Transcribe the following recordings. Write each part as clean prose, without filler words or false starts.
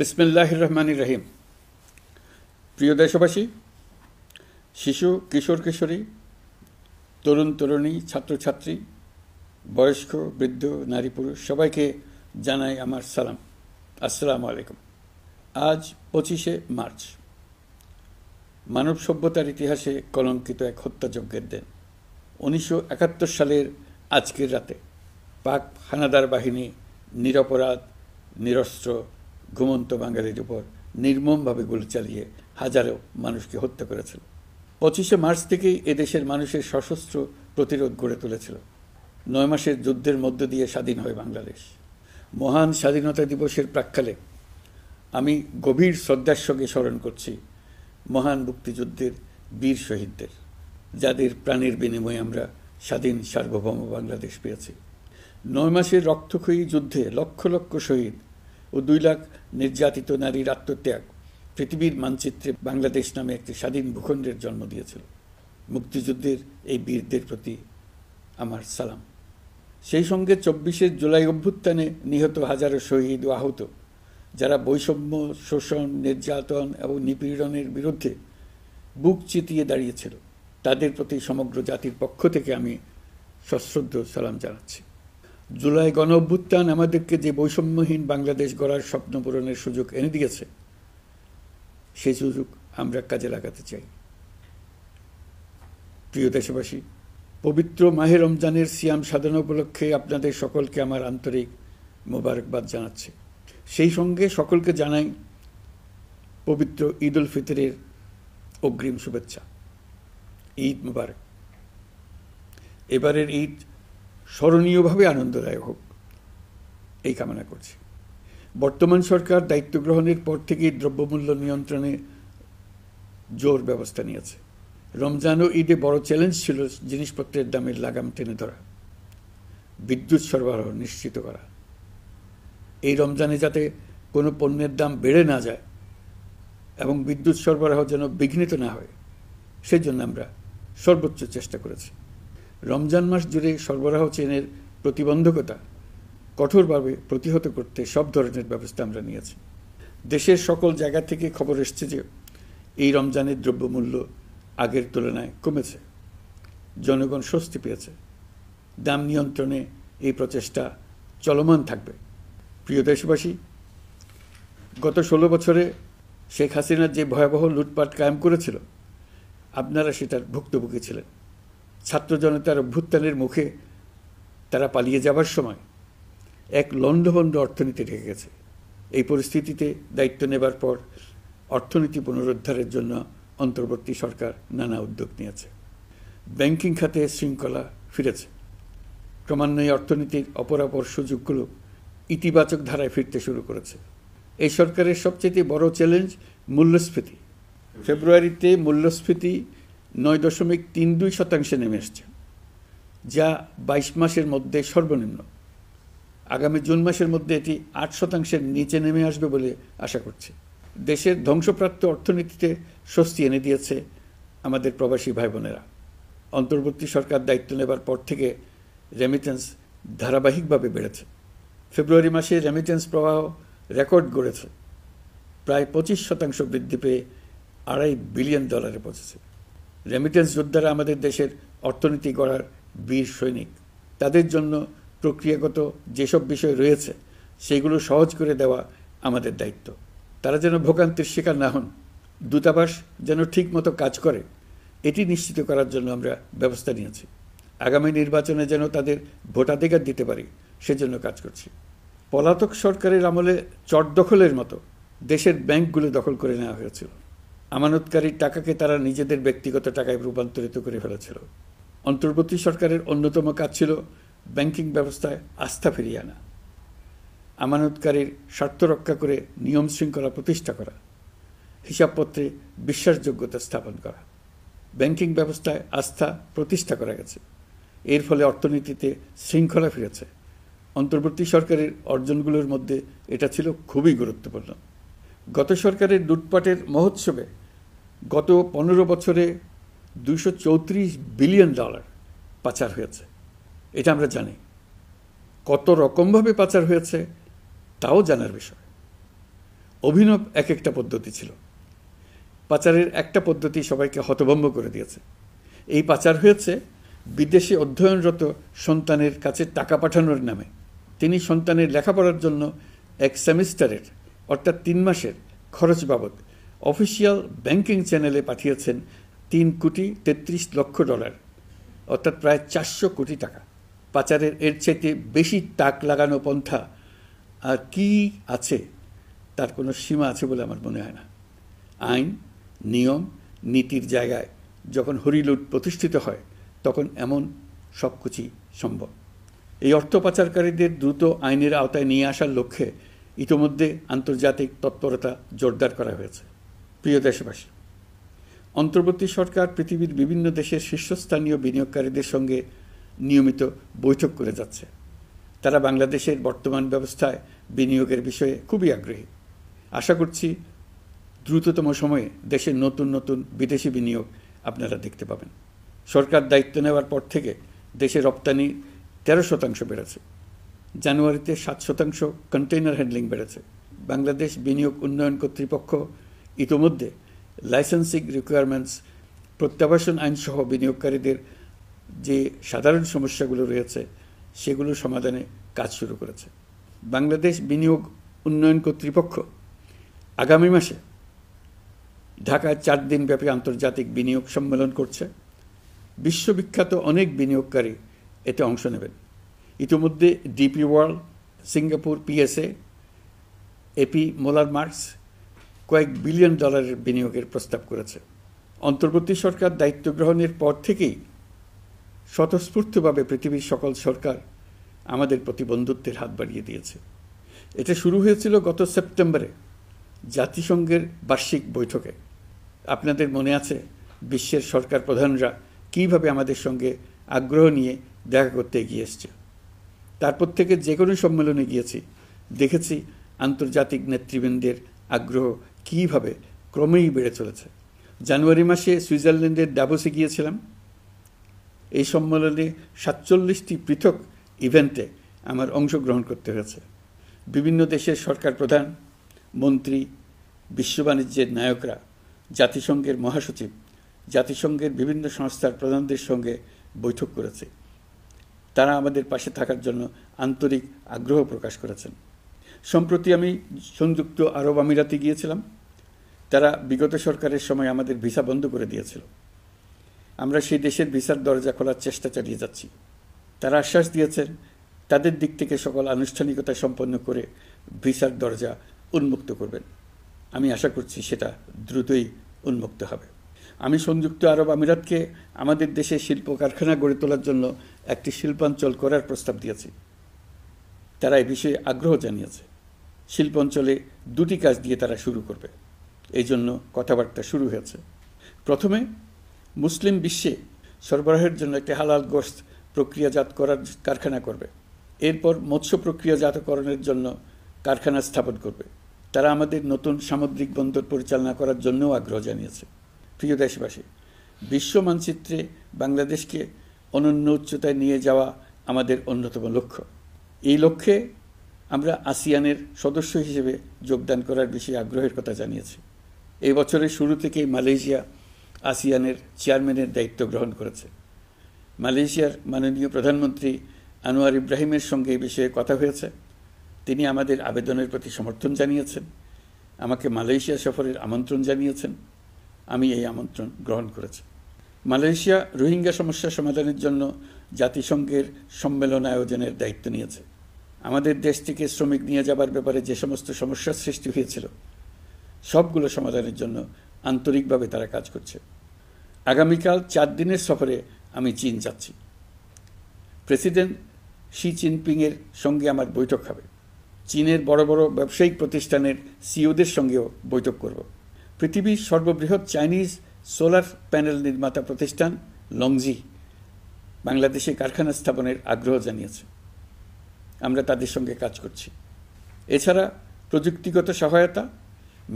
বিসমিল্লাহির রহমানির রহিম। প্রিয় দেশবাসী, শিশু, কিশোর কিশোরী, তরুণ তরুণী, ছাত্রছাত্রী, বয়স্ক, বৃদ্ধ, নারী পুরুষ সবাইকে জানাই আমার সালাম। আসসালামু আলাইকুম। আজ 25শে মার্চ, মানব সভ্যতার ইতিহাসে কলঙ্কিত এক হত্যাযজ্ঞের দিন। 1971 সালের আজকের রাতে পাক হানাদার বাহিনী নিরপরাধ, নিরস্ত্র, ঘুমন্ত বাঙালির উপর নির্মমভাবে গুলি চালিয়ে হাজারো মানুষকে হত্যা করেছিল। 25শে মার্চ থেকেই এদেশের মানুষের সশস্ত্র প্রতিরোধ গড়ে তুলেছিল। 9 মাসের যুদ্ধের মধ্য দিয়ে স্বাধীন হয় বাংলাদেশ। মহান স্বাধীনতা দিবসের প্রাক্কালে আমি গভীর শ্রদ্ধার সঙ্গে স্মরণ করছি মহান মুক্তিযুদ্ধের বীর শহীদদের, যাদের প্রাণের বিনিময়ে আমরা স্বাধীন সার্বভৌম বাংলাদেশ পেয়েছি। 9 মাসের রক্তক্ষয়ী যুদ্ধে লক্ষ লক্ষ শহীদ ও 2 লাখ নির্যাতিত নারীর আত্মত্যাগ পৃথিবীর মানচিত্রে বাংলাদেশ নামে একটি স্বাধীন ভূখণ্ডের জন্ম দিয়েছিল। মুক্তিযুদ্ধের এই বীরদের প্রতি আমার সালাম। সেই সঙ্গে 24শে জুলাই অভ্যুত্থানে নিহত হাজারো শহীদ ও আহত, যারা বৈষম্য, শোষণ, নির্যাতন এবং নিপীড়নের বিরুদ্ধে বুক চিতিয়ে দাঁড়িয়েছিল, তাদের প্রতি সমগ্র জাতির পক্ষ থেকে আমি সশ্রদ্ধ সালাম জানাচ্ছি। জুলাই গণ অভ্যুত্থান আমাদেরকে যে বৈষম্যহীন বাংলাদেশ গড়ার স্বপ্ন পূরণের সুযোগ এনে দিয়েছে, সেই সুযোগ আমরা কাজে লাগাতে চাই। প্রিয় দেশবাসী, পবিত্র মাহে রমজানের সিয়াম সাধনা উপলক্ষে আপনাদের সকলকে আমার আন্তরিক মোবারকবাদ জানাচ্ছি। সেই সঙ্গে সকলকে জানাই পবিত্র ঈদ উল ফিতরের অগ্রিম শুভেচ্ছা। ঈদ মুবারক। এবারের ঈদ স্মরণীয়ভাবে আনন্দদায়ক হোক, এই কামনা করছি। বর্তমান সরকার দায়িত্ব গ্রহণের পর থেকেই দ্রব্যমূল্য নিয়ন্ত্রণে জোর ব্যবস্থা নিয়েছে। রমজান ও ঈদে বড় চ্যালেঞ্জ ছিল জিনিসপত্রের দামের লাগাম টেনে ধরা, বিদ্যুৎ সরবরাহ নিশ্চিত করা। এই রমজানে যাতে কোনো পণ্যের দাম বেড়ে না যায় এবং বিদ্যুৎ সরবরাহ যেন বিঘ্নিত না হয়, সেজন্য আমরা সর্বোচ্চ চেষ্টা করেছি। রমজান মাস জুড়ে সরবরাহ চেনের প্রতিবন্ধকতা কঠোরভাবে প্রতিহত করতে সব ধরনের ব্যবস্থা আমরা নিয়েছি। দেশের সকল জায়গা থেকে খবর এসছে যে এই রমজানের দ্রব্যমূল্য আগের তুলনায় কমেছে, জনগণ স্বস্তি পেয়েছে। দাম নিয়ন্ত্রণে এই প্রচেষ্টা চলমান থাকবে। প্রিয় দেশবাসী, গত 16 বছরে শেখ হাসিনা যে ভয়াবহ লুটপাট কায়েম করেছিল, আপনারা সেটার ভুক্তভোগী ছিলেন। ছাত্র জনতার অভ্যুত্থানের মুখে তারা পালিয়ে যাবার সময় এক লণ্ডভণ্ড অর্থনীতি রেখে গেছে। এই পরিস্থিতিতে দায়িত্ব নেবার পর অর্থনীতি পুনরুদ্ধারের জন্য অন্তর্বর্তী সরকার নানা উদ্যোগ নিয়েছে। ব্যাংকিং খাতে শৃঙ্খলা ফিরেছে। ক্রমান্বয়ে অর্থনীতির অপরাপর সুযোগগুলো ইতিবাচক ধারায় ফিরতে শুরু করেছে। এই সরকারের সবচেয়ে বড় চ্যালেঞ্জ মূল্যস্ফীতি। ফেব্রুয়ারিতে মূল্যস্ফীতি 9.32% নেমে এসছে, যা 22 মাসের মধ্যে সর্বনিম্ন। আগামী জুন মাসের মধ্যে এটি 8%-এর নিচে নেমে আসবে বলে আশা করছি। দেশের ধ্বংসপ্রাপ্ত অর্থনীতিতে স্বস্তি এনে দিয়েছে আমাদের প্রবাসী ভাই বোনেরা। অন্তর্বর্তী সরকার দায়িত্ব নেবার পর থেকে রেমিটেন্স ধারাবাহিকভাবে বেড়েছে। ফেব্রুয়ারি মাসে রেমিটেন্স প্রবাহ রেকর্ড গড়েছে, প্রায় 25% বৃদ্ধি পেয়ে $2.5 বিলিয়ন পৌঁছেছে। রেমিটেন্স যোদ্ধারা আমাদের দেশের অর্থনীতি গড়ার বীর সৈনিক। তাদের জন্য প্রক্রিয়াগত যেসব বিষয় রয়েছে, সেগুলো সহজ করে দেওয়া আমাদের দায়িত্ব। তারা যেন ভোগান্তির শিকার না হন, দূতাবাস যেন ঠিকমতো কাজ করে, এটি নিশ্চিত করার জন্য আমরা ব্যবস্থা নিয়েছি। আগামী নির্বাচনে যেন তাদের ভোটাধিকার দিতে পারি, সেজন্য কাজ করছি। পলাতক সরকারের আমলে চট দখলের মতো দেশের ব্যাংকগুলো দখল করে নেওয়া হয়েছিল। আমানতকারীর টাকাকে তারা নিজেদের ব্যক্তিগত টাকায় রূপান্তরিত করে ফেলেছিল। অন্তর্বর্তী সরকারের অন্যতম কাজ ছিল ব্যাংকিং ব্যবস্থায় আস্থা ফিরিয়ে আনা, আমানতকারীর স্বার্থ রক্ষা করে নিয়ম শৃঙ্খলা প্রতিষ্ঠা করা, হিসাবপত্রে বিশ্বাসযোগ্যতা স্থাপন করা। ব্যাংকিং ব্যবস্থায় আস্থা প্রতিষ্ঠা করা গেছে। এর ফলে অর্থনীতিতে শৃঙ্খলা ফিরেছে। অন্তর্বর্তী সরকারের অর্জনগুলোর মধ্যে এটা ছিল খুবই গুরুত্বপূর্ণ। গত সরকারের লুটপাটের মহোৎসবে গত 15 বছরে $234 বিলিয়ন পাচার হয়েছে। এটা আমরা জানি। কত রকমভাবে পাচার হয়েছে তাও জানার বিষয়। অভিনব এক একটা পদ্ধতি ছিল। পাচারের একটা পদ্ধতি সবাইকে হতভম্ব করে দিয়েছে। এই পাচার হয়েছে বিদেশে অধ্যয়নরত সন্তানের কাছে টাকা পাঠানোর নামে। তিনি সন্তানের লেখাপড়ার জন্য এক সেমিস্টারের অর্থাৎ 3 মাসের খরচ বাবদ অফিসিয়াল ব্যাংকিং চ্যানেলে পাঠিয়েছেন $3,33,00,000, অর্থাৎ প্রায় 400 কোটি টাকা। পাচারের এর চাইতে বেশি তাক লাগানো পন্থা আর কি আছে, তার কোনো সীমা আছে বলে আমার মনে হয় না। আইন, নিয়ম, নীতির জায়গায় যখন হরিলুট প্রতিষ্ঠিত হয় তখন এমন সব কিছুই সম্ভব। এই অর্থ পাচারকারীদের দ্রুত আইনের আওতায় নিয়ে আসার লক্ষ্যে ইতোমধ্যে আন্তর্জাতিক তৎপরতা জোরদার করা হয়েছে। প্রিয় দেশবাসী, অন্তর্বর্তী সরকার পৃথিবীর বিভিন্ন দেশের শীর্ষস্থানীয় বিনিয়োগকারীদের সঙ্গে নিয়মিত বৈঠক করে যাচ্ছে। তারা বাংলাদেশের বর্তমান ব্যবস্থায় বিনিয়োগের বিষয়ে খুবই আগ্রহী। আশা করছি দ্রুততম সময়ে দেশের নতুন নতুন বিদেশি বিনিয়োগ আপনারা দেখতে পাবেন। সরকার দায়িত্ব নেওয়ার পর থেকে দেশে রপ্তানি 13% বেড়েছে। জানুয়ারিতে 7% কন্টেইনার হ্যান্ডলিং বেড়েছে। বাংলাদেশ বিনিয়োগ উন্নয়ন কর্তৃপক্ষ ইতোমধ্যে লাইসেন্সিং রিকোয়ারমেন্টস, প্রত্যাবাসন আইনসহ বিনিয়োগকারীদের যে সাধারণ সমস্যাগুলো রয়েছে সেগুলো সমাধানে কাজ শুরু করেছে। বাংলাদেশ বিনিয়োগ উন্নয়ন কর্তৃপক্ষ আগামী মাসে ঢাকায় 4 দিনব্যাপী আন্তর্জাতিক বিনিয়োগ সম্মেলন করছে। বিশ্ববিখ্যাত অনেক বিনিয়োগকারী এতে অংশ নেবেন। ইতিমধ্যে DP world, Singapore PSA, AP Moller Maersk কয়েক বিলিয়ন ডলারের বিনিয়োগের প্রস্তাব করেছে। অন্তর্বর্তী সরকার দায়িত্ব গ্রহণের পর থেকেই স্বতঃস্ফূর্তভাবে পৃথিবীর সকল সরকার আমাদের প্রতি বন্ধুত্বের হাত বাড়িয়ে দিয়েছে। এটা শুরু হয়েছিল গত সেপ্টেম্বরে জাতিসংঘের বার্ষিক বৈঠকে। আপনাদের মনে আছে বিশ্বের সরকার প্রধানরা কীভাবে আমাদের সঙ্গে আগ্রহ নিয়ে দেখা করতে এগিয়ে এসছে। তারপর থেকে যে কোনো সম্মেলনে গিয়েছি, দেখেছি আন্তর্জাতিক নেতৃবৃন্দের আগ্রহ কীভাবে ক্রমেই বেড়ে চলেছে। জানুয়ারি মাসে সুইজারল্যান্ডের ডাভোসে গিয়েছিলাম। এই সম্মেলনে 47টি পৃথক ইভেন্টে আমার অংশগ্রহণ করতে হয়েছে। বিভিন্ন দেশের সরকার প্রধান, মন্ত্রী, বিশ্ব বাণিজ্যের নায়করা, জাতিসংঘের মহাসচিব, জাতিসংঘের বিভিন্ন সংস্থার প্রধানদের সঙ্গে বৈঠক করেছে। তারা আমাদের পাশে থাকার জন্য আন্তরিক আগ্রহ প্রকাশ করেছেন। সম্প্রতি আমি সংযুক্ত আরব আমিরাতে গিয়েছিলাম। তারা বিগত সরকারের সময় আমাদের ভিসা বন্ধ করে দিয়েছিল। আমরা সেই দেশের ভিসার দরজা খোলার চেষ্টা চালিয়ে যাচ্ছি। তারা আশ্বাস দিয়েছেন তাদের দিক থেকে সকল আনুষ্ঠানিকতা সম্পন্ন করে ভিসার দরজা উন্মুক্ত করবেন। আমি আশা করছি সেটা দ্রুতই উন্মুক্ত হবে। আমি সংযুক্ত আরব আমিরাতকে আমাদের দেশে শিল্প কারখানা গড়ে তোলার জন্য একটি শিল্পাঞ্চল করার প্রস্তাব দিয়েছি। তারা এই বিষয়ে আগ্রহ জানিয়েছে। শিল্পাঞ্চলে 2টি কাজ দিয়ে তারা শুরু করবে, এই জন্য কথাবার্তা শুরু হয়েছে। প্রথমে মুসলিম বিশ্বে সরবরাহের জন্য একটি হালাল গোশত প্রক্রিয়াজাত করার কারখানা করবে। এরপর মৎস্য প্রক্রিয়াজাতকরণের জন্য কারখানা স্থাপন করবে। তারা আমাদের নতুন সামুদ্রিক বন্দর পরিচালনা করার জন্যও আগ্রহ জানিয়েছে। প্রিয় দেশবাসী, বিশ্ব মানচিত্রে বাংলাদেশকে অনন্য উচ্চতায় নিয়ে যাওয়া আমাদের অন্যতম লক্ষ্য। এই লক্ষ্যে আমরা আসিয়ানের সদস্য হিসেবে যোগদান করার বিষয়ে আগ্রহের কথা জানিয়েছি। এই বছরের শুরু থেকেই মালয়েশিয়া আসিয়ানের চেয়ারম্যানের দায়িত্ব গ্রহণ করেছে। মালয়েশিয়ার মাননীয় প্রধানমন্ত্রী আনোয়ার ইব্রাহিমের সঙ্গে এই বিষয়ে কথা হয়েছে। তিনি আমাদের আবেদনের প্রতি সমর্থন জানিয়েছেন, আমাকে মালয়েশিয়া সফরের আমন্ত্রণ জানিয়েছেন। আমি এই আমন্ত্রণ গ্রহণ করেছি। মালয়েশিয়া রোহিঙ্গা সমস্যা সমাধানের জন্য জাতিসংঘের সম্মেলন আয়োজনের দায়িত্ব নিয়েছে। আমাদের দেশ থেকে শ্রমিক নিয়ে যাবার ব্যাপারে যে সমস্ত সমস্যার সৃষ্টি হয়েছিল সবগুলো সমাধানের জন্য আন্তরিকভাবে তারা কাজ করছে। আগামীকাল 4 দিনের সফরে আমি চীন যাচ্ছি। প্রেসিডেন্ট শি জিনপিংয়ের সঙ্গে আমার বৈঠক হবে। চীনের বড় বড় ব্যবসায়িক প্রতিষ্ঠানের সিইওদের সঙ্গেও বৈঠক করব। পৃথিবীর সর্ববৃহৎ চাইনিজ সোলার প্যানেল নির্মাতা প্রতিষ্ঠান লংজি বাংলাদেশে কারখানা স্থাপনের আগ্রহ জানিয়েছে। আমরা তাদের সঙ্গে কাজ করছি। এছাড়া প্রযুক্তিগত সহায়তা,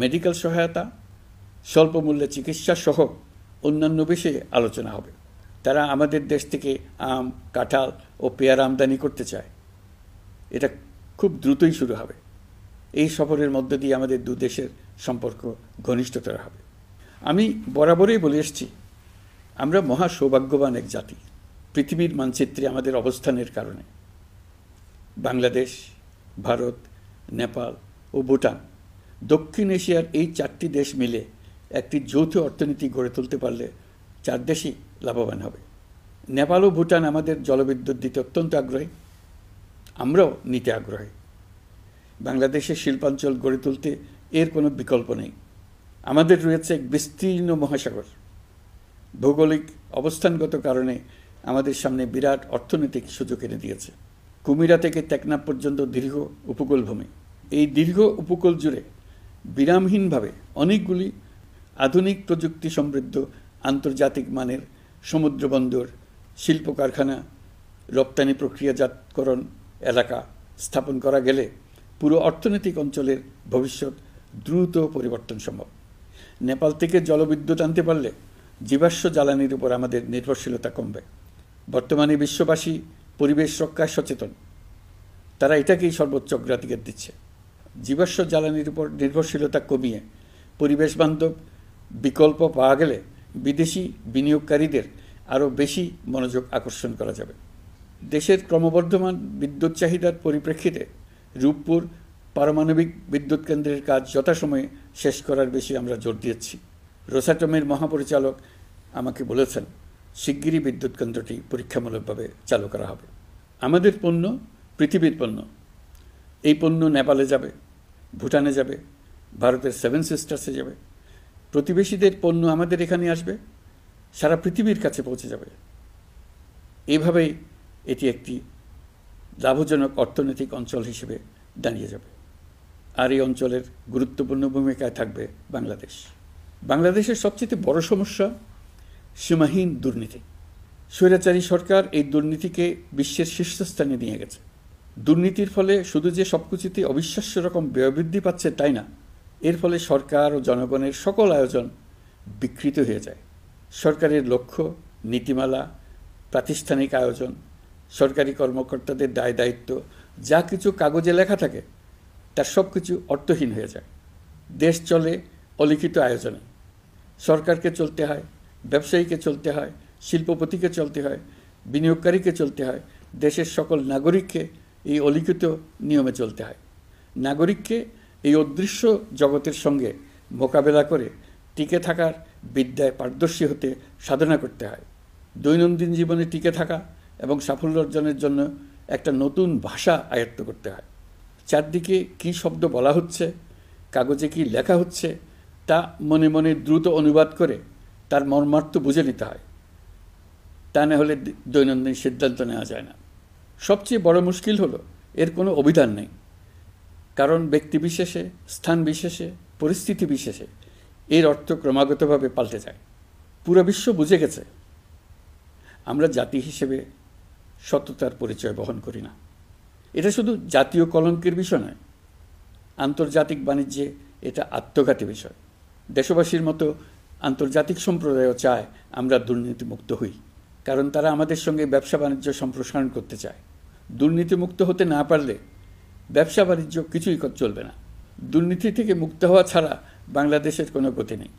মেডিকেল সহায়তা, স্বল্প মূল্যে চিকিৎসা সহ অন্যান্য বিষয়ে আলোচনা হবে। তারা আমাদের দেশ থেকে আম, কাঁঠাল ও পেয়ারা আমদানি করতে চায়। এটা খুব দ্রুতই শুরু হবে। এই সফরের মধ্য দিয়ে আমাদের দু দেশের সম্পর্ক ঘনিষ্ঠতর হবে। আমি বরাবরই বলে এসেছি, আমরা মহা সৌভাগ্যবান এক জাতি। পৃথিবীর মানচিত্রে আমাদের অবস্থানের কারণে বাংলাদেশ, ভারত, নেপাল ও ভুটান, দক্ষিণ এশিয়ার এই 4টি দেশ মিলে একটি যৌথ অর্থনীতি গড়ে তুলতে পারলে 4 দেশই লাভবান হবে। নেপাল ও ভুটান আমাদের জলবিদ্যুৎ দিতে অত্যন্ত আগ্রহী, আমরাও নিতে আগ্রহী। বাংলাদেশের শিল্পাঞ্চল গড়ে তুলতে এর কোনো বিকল্প নেই। আমাদের রয়েছে এক বিস্তীর্ণ মহাসাগর। ভৌগোলিক অবস্থানগত কারণে আমাদের সামনে বিরাট অর্থনৈতিক সুযোগ এনে দিয়েছে। কুমিরা থেকে টেকনাফ পর্যন্ত দীর্ঘ উপকূলভূমি। এই দীর্ঘ উপকূল জুড়ে বিরামহীনভাবে অনেকগুলি আধুনিক প্রযুক্তি সমৃদ্ধ আন্তর্জাতিক মানের সমুদ্র বন্দর, শিল্প কারখানা, রপ্তানি প্রক্রিয়াজাতকরণ এলাকা স্থাপন করা গেলে পুরো অর্থনৈতিক অঞ্চলের ভবিষ্যৎ দ্রুত পরিবর্তন সম্ভব। নেপাল থেকে জলবিদ্যুৎ আনতে পারলে জীবাশ্ম জ্বালানির উপর আমাদের নির্ভরশীলতা কমবে। বর্তমানে বিশ্ববাসী পরিবেশ রক্ষায় সচেতন, তারা এটাকেই সর্বোচ্চ অগ্রাধিকার দিচ্ছে। জীবাশ্ম জ্বালানির উপর নির্ভরশীলতা কমিয়ে পরিবেশ বান্ধব বিকল্প পাওয়া গেলে বিদেশি বিনিয়োগকারীদের আরও বেশি মনোযোগ আকর্ষণ করা যাবে। দেশের ক্রমবর্ধমান বিদ্যুৎ চাহিদার পরিপ্রেক্ষিতে রূপপুর পারমাণবিক বিদ্যুৎ কেন্দ্রের কাজ যথাসময়ে শেষ করার বেশি আমরা জোর দিয়েছি। রোসাটমের মহাপরিচালক আমাকে বলেছেন, শিগগিরই বিদ্যুৎ কেন্দ্রটি পরীক্ষামূলকভাবে চালু করা হবে। আমাদের পণ্য পৃথিবীর পণ্য। এই পণ্য নেপালে যাবে, ভুটানে যাবে, ভারতের 7 সিস্টার্সে যাবে। প্রতিবেশীদের পণ্য আমাদের এখানে আসবে, সারা পৃথিবীর কাছে পৌঁছে যাবে। এইভাবেই এটি একটি লাভজনক অর্থনৈতিক অঞ্চল হিসেবে দাঁড়িয়ে যাবে। আর এই অঞ্চলের গুরুত্বপূর্ণ ভূমিকায় থাকবে বাংলাদেশ। বাংলাদেশের সবচেয়ে বড় সমস্যা সীমাহীন দুর্নীতি। স্বৈরাচারী সরকার এই দুর্নীতিকে বিশ্বের শীর্ষস্থানে নিয়ে গেছে। দুর্নীতির ফলে শুধু যে সবকিছুতে অবিশ্বাস্য রকম ব্যয়বৃদ্ধি পাচ্ছে তাই না, এর ফলে সরকার ও জনগণের সকল আয়োজন বিকৃত হয়ে যায়। সরকারের লক্ষ্য, নীতিমালা, প্রাতিষ্ঠানিক আয়োজন, সরকারি কর্মকর্তাদের দায় দায়িত্ব যা কিছু কাগজে লেখা থাকে তার সব কিছু অর্থহীন হয়ে যায়। দেশ চলে অলিখিত আয়োজনে। সরকারকে চলতে হয়, ব্যবসায়ীকে চলতে হয়, শিল্পপতিকে চলতে হয়, বিনিয়োগকারীকে চলতে হয়, দেশের সকল নাগরিককে এই অলিখিত নিয়মে চলতে হয়। নাগরিককে এই অদৃশ্য জগতের সঙ্গে মোকাবেলা করে টিকে থাকার বিদ্যায় পারদর্শী হতে সাধনা করতে হয়। দৈনন্দিন জীবনে টিকে থাকা এবং সাফল্য অর্জনের জন্য একটা নতুন ভাষা আয়ত্ত করতে হয়। চারদিকে কী শব্দ বলা হচ্ছে, কাগজে কি লেখা হচ্ছে তা মনে মনে দ্রুত অনুবাদ করে তার মর্মার্থ বুঝে নিতে হয়। তা না হলে দৈনন্দিন সিদ্ধান্ত নেওয়া যায় না। সবচেয়ে বড় মুশকিল হলো এর কোনো অভিধান নেই। কারণ ব্যক্তি বিশেষে, স্থান বিশেষে, পরিস্থিতি বিশেষে এর অর্থ ক্রমাগতভাবে পাল্টে যায়। পুরো বিশ্ব বুঝে গেছে আমরা জাতি হিসেবে সততার পরিচয় বহন করি না। এটা শুধু জাতীয় কলঙ্কের বিষয় নয়, আন্তর্জাতিক বাণিজ্যে এটা আত্মঘাতী বিষয়। দেশবাসীর মতো আন্তর্জাতিক সম্প্রদায়ও চায় আমরা দুর্নীতিমুক্ত হই, কারণ তারা আমাদের সঙ্গে ব্যবসা বাণিজ্য সম্প্রসারণ করতে চায়। দুর্নীতিমুক্ত হতে না পারলে ব্যবসা বাণিজ্য কিছুই চলবে না। দুর্নীতি থেকে মুক্ত হওয়া ছাড়া বাংলাদেশের কোনো গতি নেই।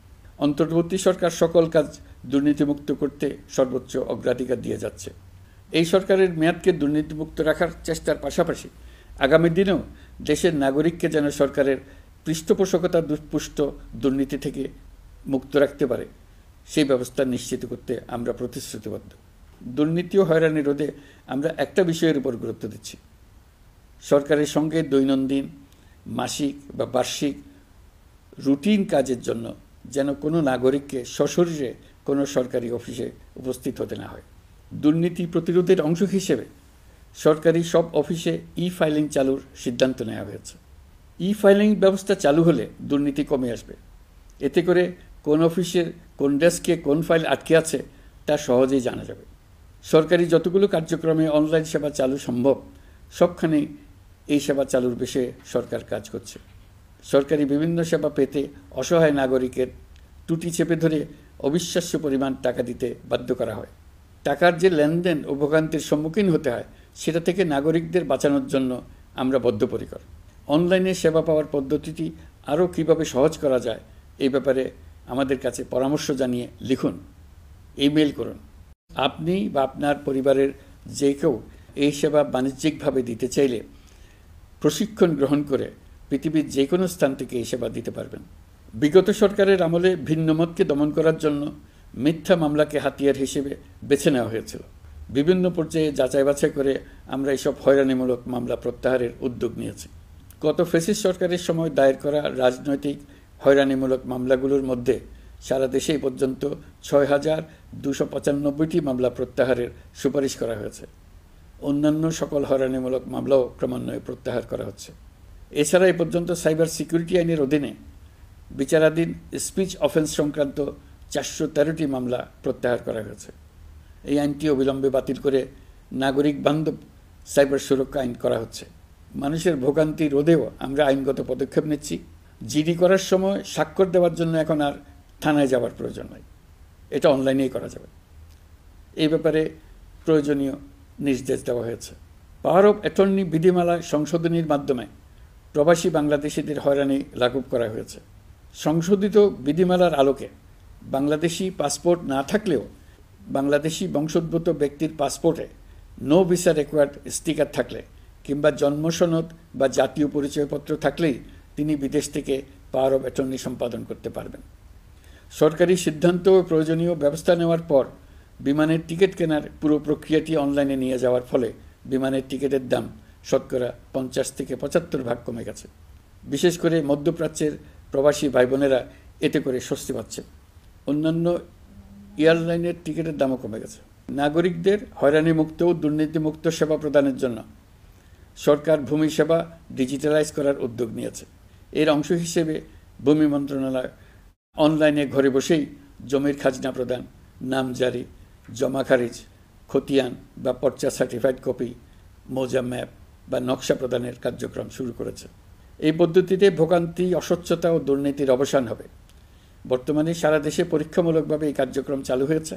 অন্তর্বর্তী সরকার সকল কাজ দুর্নীতিমুক্ত করতে সর্বোচ্চ অগ্রাধিকার দিয়ে যাচ্ছে। এই সরকারের মেয়াদকে দুর্নীতিমুক্ত রাখার চেষ্টার পাশাপাশি আগামী দিনেও দেশের নাগরিককে যেন সরকারের পৃষ্ঠপোষকতা দুষ্পুষ্ট দুর্নীতি থেকে মুক্ত রাখতে পারে সেই ব্যবস্থা নিশ্চিত করতে আমরা প্রতিশ্রুতিবদ্ধ। দুর্নীতি ও হয়রানি রোধে আমরা একটা বিষয়ের উপর গুরুত্ব দিচ্ছি। সরকারের সঙ্গে দৈনন্দিন, মাসিক বা বার্ষিক রুটিন কাজের জন্য যেন কোনো নাগরিককে সশরীরে কোনো সরকারি অফিসে উপস্থিত হতে না হয়। দুর্নীতি প্রতিরোধের অংশ হিসেবে সরকারি সব অফিসে ফাইলিং চালুর সিদ্ধান্ত নেওয়া হয়েছে। ফাইলিং ব্যবস্থা চালু হলে দুর্নীতি কমে আসবে। এতে করে কোন অফিসের কোন ডেস্কে কোন ফাইল আটকে আছে তা সহজেই জানা যাবে। সরকারি যতগুলো কার্যক্রমে অনলাইন সেবা চালু সম্ভব সবখানেই এই সেবা চালুর বিষয়ে সরকার কাজ করছে। সরকারি বিভিন্ন সেবা পেতে অসহায় নাগরিকের টুটি চেপে ধরে অবিশ্বাস্য পরিমাণ টাকা দিতে বাধ্য করা হয়। টাকার যে লেনদেন ও ভোগান্তির সম্মুখীন হতে হয় সেটা থেকে নাগরিকদের বাঁচানোর জন্য আমরা বদ্ধপরিকর। অনলাইনে সেবা পাওয়ার পদ্ধতিটি আরও কীভাবে সহজ করা যায় এই ব্যাপারে আমাদের কাছে পরামর্শ জানিয়ে লিখুন, ইমেল করুন। আপনি বা আপনার পরিবারের যে কেউ এই সেবা বাণিজ্যিকভাবে দিতে চাইলে প্রশিক্ষণ গ্রহণ করে পৃথিবীর যে কোনো স্থান থেকে এই সেবা দিতে পারবেন। বিগত সরকারের আমলে ভিন্নমতকে দমন করার জন্য মিথ্যা মামলাকে হাতিয়ার হিসেবে বেছে নেওয়া হয়েছিল। বিভিন্ন পর্যায়ে যাচাই বাছাই করে আমরা এইসব হয়রানিমূলক মামলা প্রত্যাহারের উদ্যোগ নিয়েছি। গত ফ্যাসিস্ট সরকারের সময় দায়ের করা রাজনৈতিক হয়রানিমূলক মামলাগুলোর মধ্যে সারা দেশে এই পর্যন্ত ৬,২৯৫টি মামলা প্রত্যাহারের সুপারিশ করা হয়েছে। অন্যান্য সকল হয়রানিমূলক মামলাও ক্রমান্বয়ে প্রত্যাহার করা হচ্ছে। এছাড়া এ পর্যন্ত সাইবার সিকিউরিটি আইনের অধীনে বিচারাধীন স্পিচ অফেন্স সংক্রান্ত ৪১৩টি মামলা প্রত্যাহার করা হয়েছে। এই আইনটি অবিলম্বে বাতিল করে নাগরিক বান্ধব সাইবার সুরক্ষা আইন করা হচ্ছে। মানুষের ভোগান্তি রোধেও আমরা আইনগত পদক্ষেপ নিচ্ছি। জিডি করার সময় স্বাক্ষর দেওয়ার জন্য এখন আর থানায় যাওয়ার প্রয়োজন নয়, এটা অনলাইনেই করা যাবে। এই ব্যাপারে প্রয়োজনীয় নির্দেশ দেওয়া হয়েছে। পাওয়ার অফ অ্যাটর্নি বিধিমালা সংশোধনীর মাধ্যমে প্রবাসী বাংলাদেশিদের হয়রানি লাঘব করা হয়েছে। সংশোধিত বিধিমালার আলোকে বাংলাদেশি পাসপোর্ট না থাকলেও বাংলাদেশি বংশোদ্ভূত ব্যক্তির পাসপোর্টে নো ভিসা রিকোয়ার্ড স্টিকার থাকলে কিংবা জন্মসনদ বা জাতীয় পরিচয়পত্র থাকলেই তিনি বিদেশ থেকে পাওয়ার অফ অ্যাটর্নি সম্পাদন করতে পারবেন। সরকারি সিদ্ধান্ত ও প্রয়োজনীয় ব্যবস্থা নেওয়ার পর বিমানের টিকিট কেনার পুরো প্রক্রিয়াটি অনলাইনে নিয়ে যাওয়ার ফলে বিমানের টিকিটের দাম শতকরা ৫০ থেকে ৭৫% কমে গেছে। বিশেষ করে মধ্যপ্রাচ্যের প্রবাসী ভাই বোনেরা এতে করে স্বস্তি পাচ্ছে। অন্যান্য এয়ারলাইনের টিকিটের দামও কমে গেছে। নাগরিকদের হয়রানিমুক্ত ও দুর্নীতিমুক্ত সেবা প্রদানের জন্য সরকার ভূমি সেবা ডিজিটালাইজ করার উদ্যোগ নিয়েছে। এর অংশ হিসেবে ভূমি মন্ত্রণালয় অনলাইনে ঘরে বসেই জমির খাজনা প্রদান, নামজারি, জমা খারিজ, খতিয়ান বা পর্চা সার্টিফাইড কপি, মৌজা ম্যাপ বা নকশা প্রদানের কার্যক্রম শুরু করেছে। এই পদ্ধতিতে ভোগান্তি, অস্বচ্ছতা ও দুর্নীতির অবসান হবে। বর্তমানে সারা দেশে পরীক্ষামূলকভাবে এই কার্যক্রম চালু হয়েছে।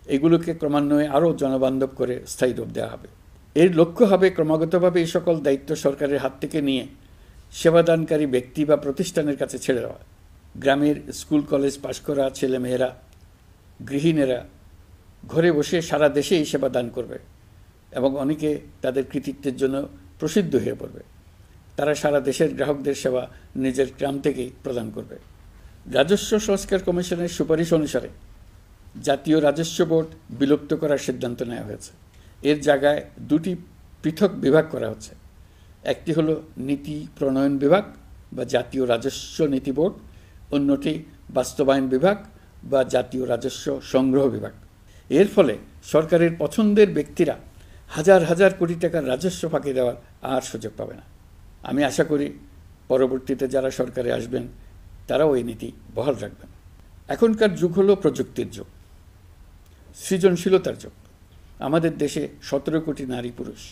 এগুলোকে ক্রমান্বয়ে আরও জনবান্ধব করে স্থায়ী রূপ দেওয়া হবে। এর লক্ষ্য হবে ক্রমাগতভাবে এই সকল দায়িত্ব সরকারের হাত থেকে নিয়ে সেবাদানকারী ব্যক্তি বা প্রতিষ্ঠানের কাছে ছেড়ে দেওয়া। গ্রামের স্কুল কলেজ পাশ করা ছেলেমেয়েরা, গৃহিণীরা ঘরে বসে সারা দেশে এই সেবা দান করবে এবং অনেকে তাদের কৃতিত্বের জন্য প্রসিদ্ধ হয়ে পড়বে। তারা সারা দেশের গ্রাহকদের সেবা নিজের গ্রাম থেকেই প্রদান করবে। রাজস্ব সংস্কার কমিশনের সুপারিশ অনুসারে জাতীয় রাজস্ব বোর্ড বিলুপ্ত করার সিদ্ধান্ত নেওয়া হয়েছে। এর জায়গায় দুটি পৃথক বিভাগ করা হচ্ছে। একটি হলো নীতি প্রণয়ন বিভাগ বা জাতীয় রাজস্ব নীতি বোর্ড, অন্যটি বাস্তবায়ন বিভাগ বা জাতীয় রাজস্ব সংগ্রহ বিভাগ। এর ফলে সরকারের পছন্দের ব্যক্তিরা হাজার হাজার কোটি টাকার রাজস্ব ফাঁকি দেওয়ার আর সুযোগ পাবে না। আমি আশা করি পরবর্তীতে যারা সরকারে আসবেন তারাও এই নীতি বহাল রাখবেন। এখনকার যুগ হলো প্রযুক্তির যুগ, সৃজনশীলতার যুগ। আমাদের দেশে ১৭ কোটি নারী পুরুষ,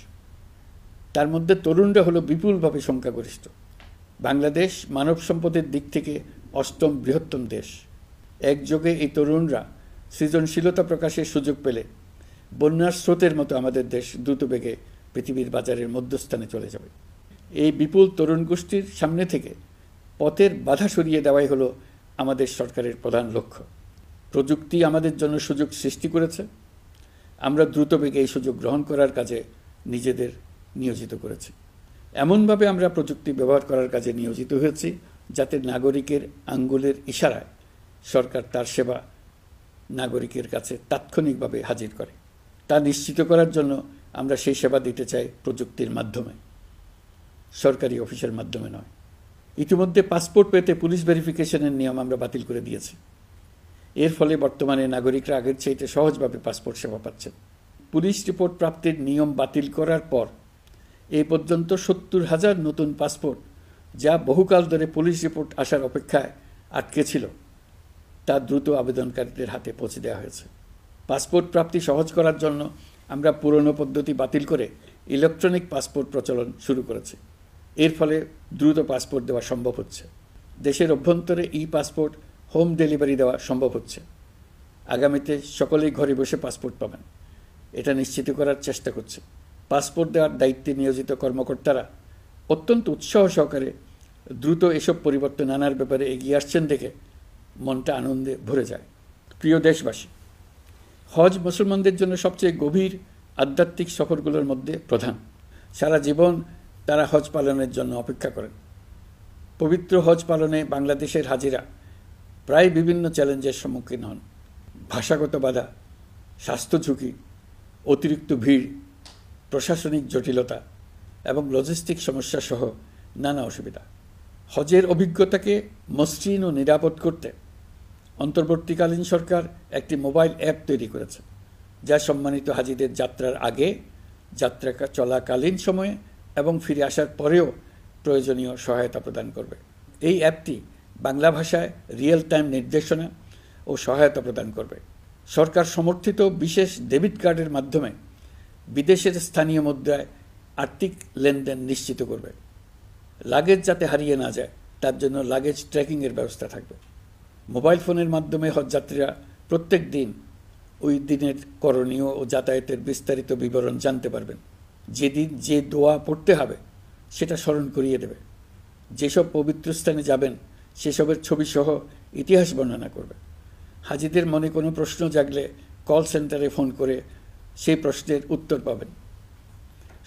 তার মধ্যে তরুণরা হলো বিপুলভাবে সংখ্যাগরিষ্ঠ। বাংলাদেশ মানব সম্পদের দিক থেকে ৮ম বৃহত্তম দেশ। একযোগে এই তরুণরা সৃজনশীলতা প্রকাশের সুযোগ পেলে বন্যার স্রোতের মতো আমাদের দেশ দ্রুতবেগে পৃথিবীর বাজারের মধ্যস্থানে চলে যাবে। এই বিপুল তরুণ গোষ্ঠীর সামনে থেকে পথের বাধা সরিয়ে দেওয়াই হলো আমাদের সরকারের প্রধান লক্ষ্য। প্রযুক্তি আমাদের জন্য সুযোগ সৃষ্টি করেছে, আমরা দ্রুতবেগে এই সুযোগ গ্রহণ করার কাজে নিজেদের নিয়োজিত করেছি। এমনভাবে আমরা প্রযুক্তি ব্যবহার করার কাজে নিয়োজিত হয়েছি যাতে নাগরিকের আঙ্গুলের ইশারায় সরকার তার সেবা নাগরিকের কাছে তাৎক্ষণিকভাবে হাজির করে। তা নিশ্চিত করার জন্য আমরা সেই সেবা দিতে চাই প্রযুক্তির মাধ্যমে, সরকারি অফিসের মাধ্যমে নয়। ইতিমধ্যে পাসপোর্ট পেতে পুলিশ ভেরিফিকেশনের নিয়ম আমরা বাতিল করে দিয়েছি। এর ফলে বর্তমানে নাগরিকরা আগের চাইতে সহজভাবে পাসপোর্ট সেবা পাচ্ছেন। পুলিশ রিপোর্ট প্রাপ্তির নিয়ম বাতিল করার পর এই পর্যন্ত ৭০,০০০ নতুন পাসপোর্ট, যা বহুকাল ধরে পুলিশ রিপোর্ট আসার অপেক্ষায় আটকে ছিল, তা দ্রুত আবেদনকারীদের হাতে পৌঁছে দেওয়া হয়েছে। পাসপোর্ট প্রাপ্তি সহজ করার জন্য আমরা পুরনো পদ্ধতি বাতিল করে ইলেকট্রনিক পাসপোর্ট প্রচলন শুরু করেছি। এর ফলে দ্রুত পাসপোর্ট দেওয়া সম্ভব হচ্ছে। দেশের অভ্যন্তরে ই পাসপোর্ট হোম ডেলিভারি দেওয়া সম্ভব হচ্ছে। আগামীতে সকলেই ঘরে বসে পাসপোর্ট পাবেন, এটা নিশ্চিত করার চেষ্টা করছে। পাসপোর্ট দেওয়ার দায়িত্বে নিয়োজিত কর্মকর্তারা অত্যন্ত উৎসাহ সহকারে দ্রুত এসব পরিবর্তন আনার ব্যাপারে এগিয়ে আসছেন দেখে মনটা আনন্দে ভরে যায়। প্রিয় দেশবাসী, হজ মুসলমানদের জন্য সবচেয়ে গভীর আধ্যাত্মিক সফরগুলোর মধ্যে প্রধান। সারা জীবন তারা হজ পালনের জন্য অপেক্ষা করেন। পবিত্র হজ পালনে বাংলাদেশের হাজিরা প্রায় বিভিন্ন চ্যালেঞ্জের সম্মুখীন হন। ভাষাগত বাধা, স্বাস্থ্য ঝুঁকি, অতিরিক্ত ভিড়, প্রশাসনিক জটিলতা এবং লজিস্টিক সমস্যা সহ নানা অসুবিধা। হজের অভিজ্ঞতাকে মসৃণ ও নিরাপদ করতে অন্তর্বর্তীকালীন সরকার একটি মোবাইল অ্যাপ তৈরি করেছে, যা সম্মানিত হাজিদের যাত্রার আগে, যাত্রা চলাকালীন সময়ে এবং ফিরে আসার পরেও প্রয়োজনীয় সহায়তা প্রদান করবে। এই অ্যাপটি বাংলা ভাষায় রিয়েল টাইম নির্দেশনা ও সহায়তা প্রদান করবে। সরকার সমর্থিত বিশেষ ডেবিট কার্ডের মাধ্যমে বিদেশের স্থানীয় মুদ্রায় আর্থিক লেনদেন নিশ্চিত করবে। লাগেজ যাতে হারিয়ে না যায় তার জন্য লাগেজ ট্র্যাকিংয়ের ব্যবস্থা থাকবে। মোবাইল ফোনের মাধ্যমে হজযাত্রীরা প্রত্যেক দিন ওই দিনের করণীয় ও যাতায়াতের বিস্তারিত বিবরণ জানতে পারবেন। যেদিন যে দোয়া পড়তে হবে সেটা স্মরণ করিয়ে দেবে। যেসব পবিত্র স্থানে যাবেন সেসবের ছবিসহ ইতিহাস বর্ণনা করবে। হাজিদের মনে কোনো প্রশ্ন জাগলে কল সেন্টারে ফোন করে সেই প্রশ্নের উত্তর পাবেন।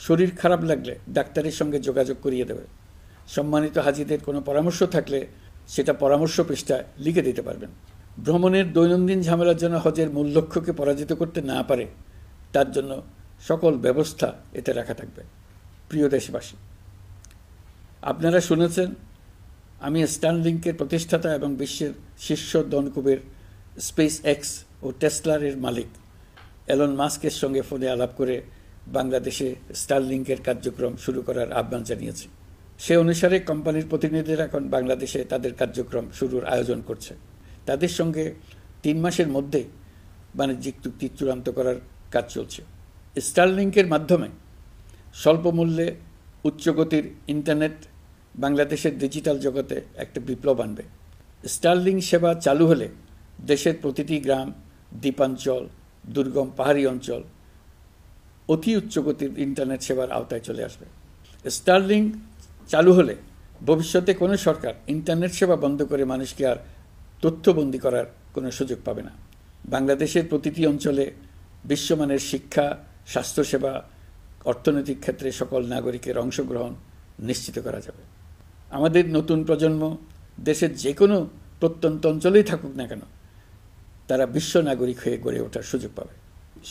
শরীর খারাপ লাগলে ডাক্তারের সঙ্গে যোগাযোগ করিয়ে দেবে। সম্মানিত হাজিদের কোনো পরামর্শ থাকলে সেটা পরামর্শ পৃষ্ঠায় লিখে দিতে পারবেন। ভ্রমণের দৈনন্দিন ঝামেলার জন্য হজের মূল লক্ষ্যকে পরাজিত করতে না পারে তার জন্য সকল ব্যবস্থা এতে রাখা থাকবে। প্রিয় দেশবাসী, আপনারা শুনেছেন আমি স্টারলিংকের প্রতিষ্ঠাতা এবং বিশ্বের শীর্ষ ধনকুবের স্পেস এক্স ও টেসলারের মালিক এলন মাস্কের সঙ্গে ফোনে আলাপ করে বাংলাদেশে স্টারলিংকের কার্যক্রম শুরু করার আহ্বান জানিয়েছি। সে অনুসারে কোম্পানির প্রতিনিধিরা এখন বাংলাদেশে তাদের কার্যক্রম শুরুর আয়োজন করছে। তাদের সঙ্গে 3 মাসের মধ্যে বাণিজ্যিক চুক্তি চূড়ান্ত করার কাজ চলছে। স্টারলিংকের মাধ্যমে স্বল্প মূল্যে উচ্চগতির ইন্টারনেট বাংলাদেশের ডিজিটাল জগতে একটা বিপ্লব আনবে। স্টারলিংক সেবা চালু হলে দেশের প্রতিটি গ্রাম, দ্বীপাঞ্চল, দুর্গম পাহাড়ি অঞ্চল অতি উচ্চগতির ইন্টারনেট সেবার আওতায় চলে আসবে। স্টারলিংক চালু হলে ভবিষ্যতে কোনো সরকার ইন্টারনেট সেবা বন্ধ করে মানুষকে আর তথ্যবন্দী করার কোনো সুযোগ পাবে না। বাংলাদেশের প্রতিটি অঞ্চলে বিশ্বমানের শিক্ষা, স্বাস্থ্যসেবা, অর্থনৈতিক ক্ষেত্রে সকল নাগরিকের অংশগ্রহণ নিশ্চিত করা যাবে। আমাদের নতুন প্রজন্ম দেশের যে কোনো প্রত্যন্ত অঞ্চলেই থাকুক না কেন তারা বিশ্ব নাগরিক হয়ে গড়ে ওঠার সুযোগ পাবে।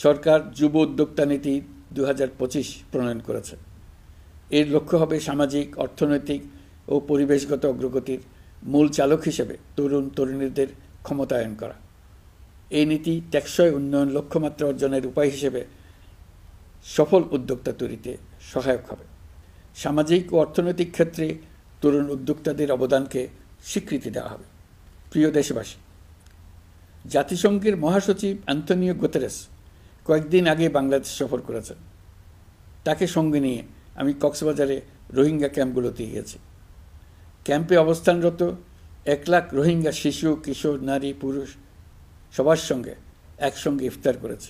সরকার যুব উদ্যোক্তা নীতি 2025 প্রণয়ন করেছে। এর লক্ষ্য হবে সামাজিক, অর্থনৈতিক ও পরিবেশগত অগ্রগতির মূল চালক হিসেবে তরুণ তরুণীদের ক্ষমতায়ন করা। এই নীতি টেকসই উন্নয়ন লক্ষ্যমাত্রা অর্জনের উপায় হিসেবে সফল উদ্যোক্তা তৈরিতে সহায়ক হবে। সামাজিক ও অর্থনৈতিক ক্ষেত্রে তরুণ উদ্যোক্তাদের অবদানকে স্বীকৃতি দেওয়া হবে। প্রিয় দেশবাসী, জাতিসংঘের মহাসচিব অ্যান্তনিও গুতেরেস কয়েকদিন আগে বাংলাদেশ সফর করেছেন। তাকে সঙ্গে নিয়ে আমি কক্সবাজারে রোহিঙ্গা ক্যাম্পগুলোতে গিয়েছি। ক্যাম্পে অবস্থানরত 1 লাখ রোহিঙ্গা শিশু, কিশোর, নারী, পুরুষ সবার সঙ্গে একসঙ্গে ইফতার করেছে।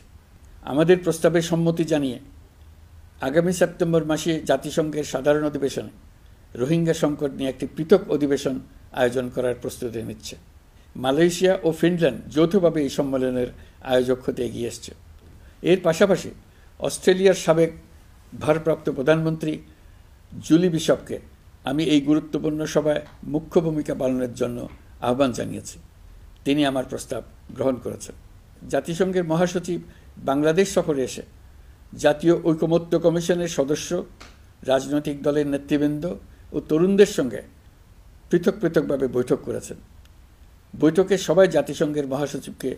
আমাদের প্রস্তাবে সম্মতি জানিয়ে আগামী সেপ্টেম্বর মাসে জাতিসংঘের সাধারণ অধিবেশনে রোহিঙ্গা সংকট নিয়ে একটি পৃথক অধিবেশন আয়োজন করার প্রস্তুতি নিচ্ছে। মালয়েশিয়া ও ফিনল্যান্ড যৌথভাবে এই সম্মেলনের আয়োজক হতে এগিয়ে এসছে। এর পাশাপাশি অস্ট্রেলিয়ার সাবেক ভারপ্রাপ্ত প্রধানমন্ত্রী জুলি বিশপকে আমি এই গুরুত্বপূর্ণ সভায় মুখ্য ভূমিকা পালনের জন্য আহ্বান জানিয়েছি। তিনি আমার প্রস্তাব গ্রহণ করেছেন। জাতিসংঘের মহাসচিব বাংলাদেশ সফরে এসে জাতীয় ঐকমত্য কমিশনের সদস্য, রাজনৈতিক দলের নেতৃবৃন্দ ও তরুণদের সঙ্গে পৃথকভাবে বৈঠক করেছেন। বৈঠকে সবাই জাতিসংঘের মহাসচিবকে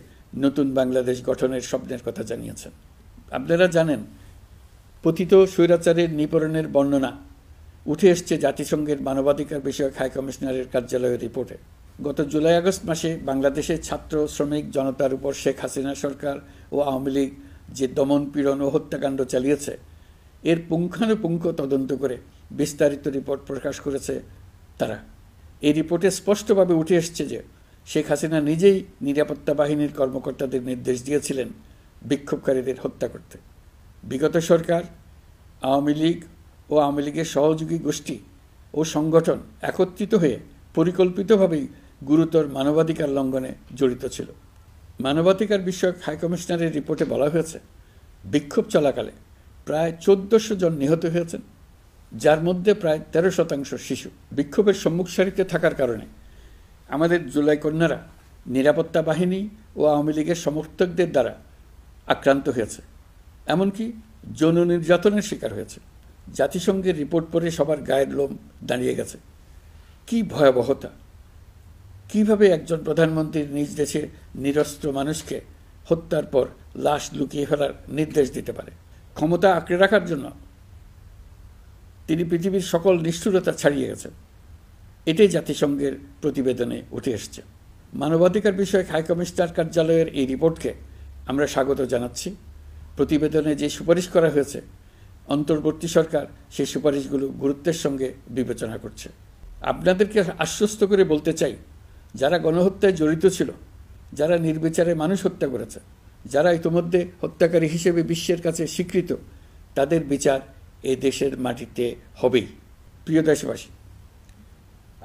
নতুন বাংলাদেশ গঠনের স্বপ্নের কথা জানিয়েছেন। আপনারা জানেন, পতিত স্বৈরাচারের নিপীড়নের বর্ণনা উঠে এসছে জাতিসংঘের মানবাধিকার বিষয়ক হাই কমিশনারের কার্যালয়ের রিপোর্টে। গত জুলাই-আগস্ট মাসে বাংলাদেশের ছাত্র, শ্রমিক জনতার উপর শেখ হাসিনা সরকার ও আওয়ামী লীগ যে দমন, পীড়ন ও হত্যাকাণ্ড চালিয়েছে এর পুঙ্খানুপুঙ্খ তদন্ত করে বিস্তারিত রিপোর্ট প্রকাশ করেছে তারা। এই রিপোর্টে স্পষ্টভাবে উঠে এসছে যে শেখ হাসিনা নিজেই নিরাপত্তা বাহিনীর কর্মকর্তাদের নির্দেশ দিয়েছিলেন বিক্ষোভকারীদের হত্যা করতে। বিগত সরকার, আওয়ামী লীগ ও আওয়ামী লীগের সহযোগী গোষ্ঠী ও সংগঠন একত্রিত হয়ে পরিকল্পিতভাবেই গুরুতর মানবাধিকার লঙ্ঘনে জড়িত ছিল। মানবাধিকার বিষয়ক হাইকমিশনারের রিপোর্টে বলা হয়েছে, বিক্ষোভ চলাকালে প্রায় ১৪০০ জন নিহত হয়েছেন, যার মধ্যে প্রায় ১৩% শিশু। বিক্ষোভের সম্মুখ সারিতে থাকার কারণে আমাদের জুলাই কন্যারা নিরাপত্তা বাহিনী ও আওয়ামী লীগের সমর্থকদের দ্বারা আক্রান্ত হয়েছে, এমনকি যৌন নির্যাতনের শিকার হয়েছে। জাতিসংঘের রিপোর্ট পড়ে সবার গায়ের লোম দাঁড়িয়ে গেছে। কি ভয়াবহতা! কিভাবে একজন প্রধানমন্ত্রীর নিজ দেশে নিরস্ত্র মানুষকে হত্যার পর লাশ লুকিয়ে ফেলার নির্দেশ দিতে পারে? ক্ষমতা আঁকড়ে রাখার জন্য তিনি পৃথিবীর সকল নিষ্ঠুরতা ছাড়িয়ে গেছেন। এটাই জাতিসংঘের প্রতিবেদনে উঠে এসছে। মানবাধিকার বিষয়ক হাইকমিশনার কার্যালয়ের এই রিপোর্টকে আমরা স্বাগত জানাচ্ছি। প্রতিবেদনে যে সুপারিশ করা হয়েছে, অন্তর্বর্তী সরকার সেই সুপারিশগুলো গুরুত্বের সঙ্গে বিবেচনা করছে। আপনাদেরকে আশ্বস্ত করে বলতে চাই, যারা গণহত্যায় জড়িত ছিল, যারা নির্বিচারে মানুষ হত্যা করেছে, যারা ইতিমধ্যে হত্যাকারী হিসেবে বিশ্বের কাছে স্বীকৃত, তাদের বিচার এ দেশের মাটিতে হবেই। প্রিয় দেশবাসী,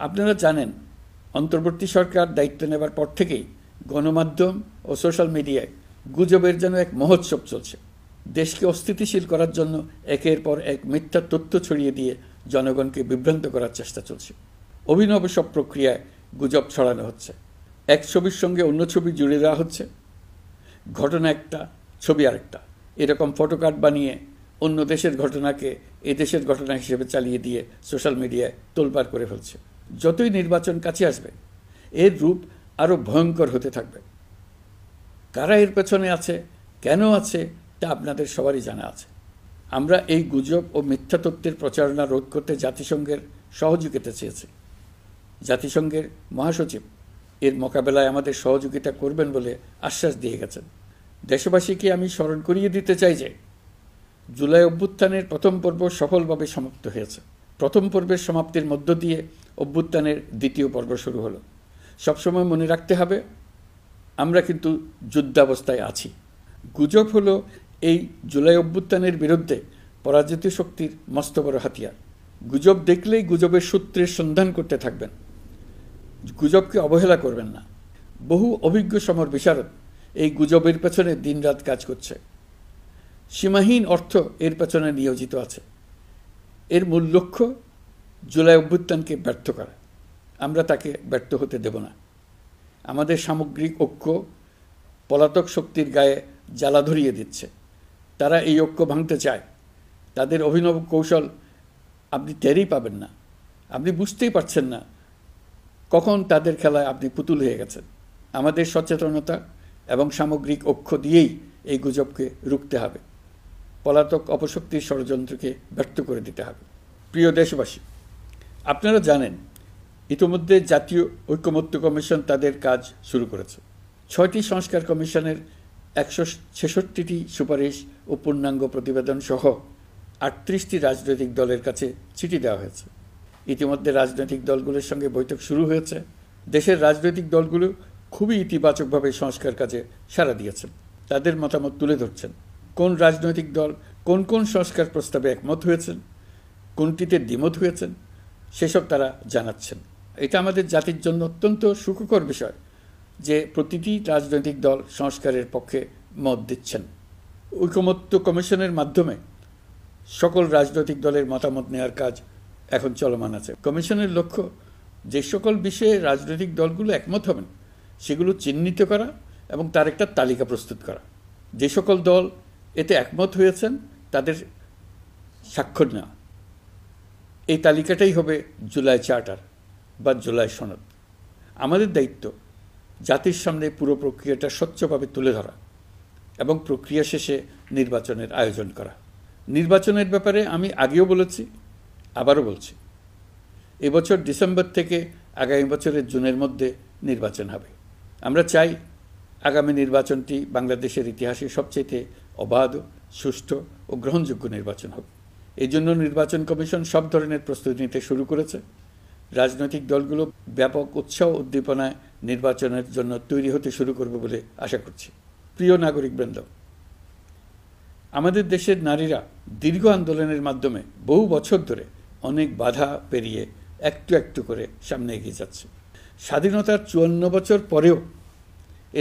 আপনারা জানেন, অন্তর্বর্তী সরকার দায়িত্ব নেবার পর থেকেই গণমাধ্যম ও সোশ্যাল মিডিয়ায় গুজবের যেন এক মহোৎসব চলছে। দেশকে অস্থিতিশীল করার জন্য একের পর এক মিথ্যা তথ্য ছড়িয়ে দিয়ে জনগণকে বিভ্রান্ত করার চেষ্টা চলছে। অভিনব সব প্রক্রিয়ায় গুজব ছড়ানো হচ্ছে। এক ছবির সঙ্গে অন্য ছবি জুড়ে দেওয়া হচ্ছে, ঘটনা একটা, ছবি আরেকটা। এরকম ফটোকার্ড বানিয়ে অন্য দেশের ঘটনাকে এ দেশের ঘটনা হিসেবে চালিয়ে দিয়ে সোশ্যাল মিডিয়ায় তোলপাড় করে ফেলছে। যতই নির্বাচন কাছে আসবে, এর রূপ আরও ভয়ঙ্কর হতে থাকবে। কারা এর পেছনে আছে, কেন আছে, তা আপনাদের সবারই জানা আছে। আমরা এই গুজব ও মিথ্যা তথ্যের প্রচারণা রোধ করতে জাতিসংঘের সহযোগিতা চেয়েছি। জাতিসংঘের মহাসচিব এর মোকাবেলায় আমাদের সহযোগিতা করবেন বলে আশ্বাস দিয়ে গেছেন। দেশবাসীকে আমি স্মরণ করিয়ে দিতে চাই যে জুলাই অভ্যুত্থানের প্রথম পর্ব সফলভাবে সমাপ্ত হয়েছে। প্রথম পর্বের সমাপ্তির মধ্য দিয়ে অভ্যুত্থানের দ্বিতীয় পর্ব শুরু হলো। সবসময় মনে রাখতে হবে, আমরা কিন্তু যুদ্ধাবস্থায় আছি। গুজব হলো এই জুলাই অভ্যুত্থানের বিরুদ্ধে পরাজিত শক্তির মস্ত বড় হাতিয়ার। গুজব দেখলেই গুজবের সূত্রের সন্ধান করতে থাকবেন, গুজবকে অবহেলা করবেন না। বহু অভিজ্ঞ সমর বিশারদ এই গুজবের পেছনে দিনরাত কাজ করছে। সীমাহীন অর্থ এর পেছনে নিয়োজিত আছে। এর মূল লক্ষ্য জুলাই অভ্যুত্থানকে ব্যর্থ করা। আমরা তাকে ব্যর্থ হতে দেব না। আমাদের সামগ্রিক ঐক্য পলাতক শক্তির গায়ে জ্বালা ধরিয়ে দিচ্ছে। তারা এই ঐক্য ভাঙতে চায়। তাদের অভিনব কৌশল আপনি টেরই পাবেন না। আপনি বুঝতেই পারছেন না কখন তাদের খেলায় আপনি পুতুল হয়ে গেছেন। আমাদের সচেতনতা এবং সামগ্রিক ঐক্য দিয়েই এই গুজবকে রুখতে হবে। পলাতক অপশক্তির ষড়যন্ত্রকে ব্যর্থ করে দিতে হবে। প্রিয় দেশবাসী, আপনারা জানেন, ইতিমধ্যে জাতীয় ঐকমত্য কমিশন তাদের কাজ শুরু করেছে। 6টি সংস্কার কমিশনের 166টি সুপারিশ ও পূর্ণাঙ্গ প্রতিবেদন সহ 38টি রাজনৈতিক দলের কাছে চিঠি দেওয়া হয়েছে। ইতিমধ্যে রাজনৈতিক দলগুলোর সঙ্গে বৈঠক শুরু হয়েছে। দেশের রাজনৈতিক দলগুলো খুবই ইতিবাচকভাবে সংস্কার কাজে সাড়া দিয়েছেন। তাদের মতামত তুলে ধরছেন। কোন রাজনৈতিক দল কোন কোন সংস্কার প্রস্তাবে একমত হয়েছেন, কোনটিতে দ্বিমত হয়েছেন, সেসব তারা জানাচ্ছেন। এটা আমাদের জাতির জন্য অত্যন্ত সুখকর বিষয় যে প্রতিটি রাজনৈতিক দল সংস্কারের পক্ষে মত দিচ্ছেন। ঐকমত্য কমিশনের মাধ্যমে সকল রাজনৈতিক দলের মতামত নেওয়ার কাজ এখন চলমান আছে। কমিশনের লক্ষ্য যে সকল বিষয়ে রাজনৈতিক দলগুলো একমত হবেন সেগুলো চিহ্নিত করা এবং তার একটা তালিকা প্রস্তুত করা। যে সকল দল এতে একমত হয়েছেন তাদের স্বাক্ষর নেওয়া। এই তালিকাটাই হবে জুলাই চার্টার বা জুলাই সনদ। আমাদের দায়িত্ব জাতির সামনে পুরো প্রক্রিয়াটা স্বচ্ছভাবে তুলে ধরা এবং প্রক্রিয়া শেষে নির্বাচনের আয়োজন করা। নির্বাচনের ব্যাপারে আমি আগেও বলেছি, আবারও বলছি, এবছর ডিসেম্বর থেকে আগামী বছরের জুনের মধ্যে নির্বাচন হবে। আমরা চাই আগামী নির্বাচনটি বাংলাদেশের ইতিহাসে সবচেয়ে অবাধ, সুষ্ঠু ও গ্রহণযোগ্য নির্বাচন হবে। এই জন্য নির্বাচন কমিশন সব ধরনের প্রস্তুতি নিতে শুরু করেছে। রাজনৈতিক দলগুলো ব্যাপক উৎসাহ উদ্দীপনায় নির্বাচনের জন্য তৈরি হতে শুরু করবে বলে আশা করছি। প্রিয় নাগরিকবৃন্দ, আমাদের দেশের নারীরা দীর্ঘ আন্দোলনের মাধ্যমে বহু বছর ধরে অনেক বাধা পেরিয়ে একটু একটু করে সামনে এগিয়ে যাচ্ছে। স্বাধীনতার 54 বছর পরেও